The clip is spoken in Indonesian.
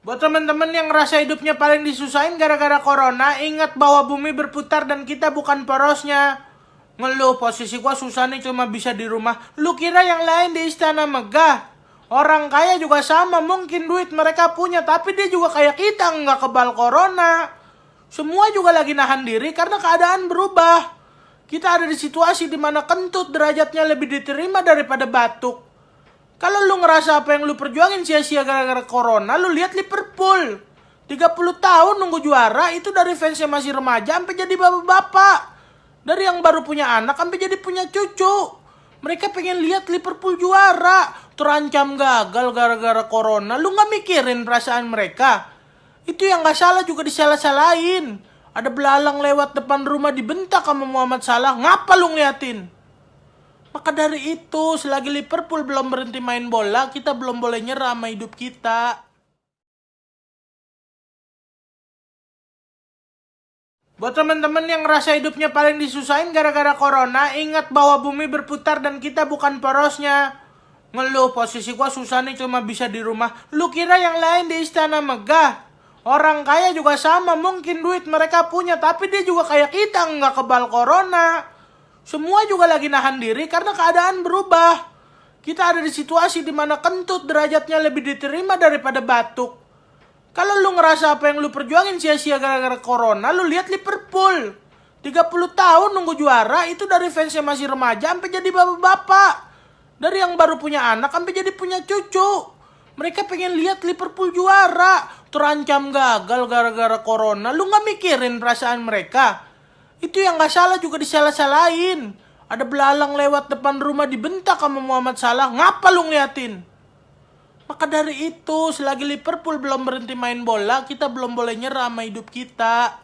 Buat teman-teman yang ngerasa hidupnya paling disusahin gara-gara corona, ingat bahwa bumi berputar dan kita bukan porosnya. Ngeluh, posisi gua susah nih cuma bisa di rumah. Lu kira yang lain di istana megah? Orang kaya juga sama, mungkin duit mereka punya, tapi dia juga kayak kita, nggak kebal corona. Semua juga lagi nahan diri karena keadaan berubah. Kita ada di situasi dimana kentut derajatnya lebih diterima daripada batuk. Kalau lu ngerasa apa yang lu perjuangin sia-sia gara-gara corona, lu lihat Liverpool. 30 tahun nunggu juara, itu dari fansnya masih remaja sampai jadi bapak-bapak. Dari yang baru punya anak sampai jadi punya cucu. Mereka pengen lihat Liverpool juara. Terancam gagal gara-gara corona, lu gak mikirin perasaan mereka. Itu yang gak salah juga disalah-salahin. Ada belalang lewat depan rumah dibentak sama Muhammad Salah, ngapa lu ngeliatin? Maka dari itu, selagi Liverpool belum berhenti main bola, kita belum boleh nyerah sama hidup kita. Buat teman-teman yang ngerasa hidupnya paling disusahin gara-gara corona, ingat bahwa bumi berputar dan kita bukan porosnya. Ngeluh, posisi gua susah nih cuma bisa di rumah. Lu kira yang lain di istana megah? Orang kaya juga sama, mungkin duit mereka punya, tapi dia juga kayak kita, nggak kebal corona. Semua juga lagi nahan diri karena keadaan berubah. Kita ada di situasi dimana kentut derajatnya lebih diterima daripada batuk. Kalau lu ngerasa apa yang lu perjuangin sia-sia gara-gara corona, lu lihat Liverpool. 30 tahun nunggu juara, itu dari fansnya masih remaja sampai jadi bapak-bapak. Dari yang baru punya anak sampai jadi punya cucu. Mereka pengen lihat Liverpool juara. Terancam gagal gara-gara corona, lu gak mikirin perasaan mereka. Itu yang gak salah juga disalah-salahin. Ada belalang lewat depan rumah dibentak sama Muhammad Salah, ngapa lu ngeliatin? Maka dari itu, selagi Liverpool belum berhenti main bola, kita belum boleh nyerah sama hidup kita.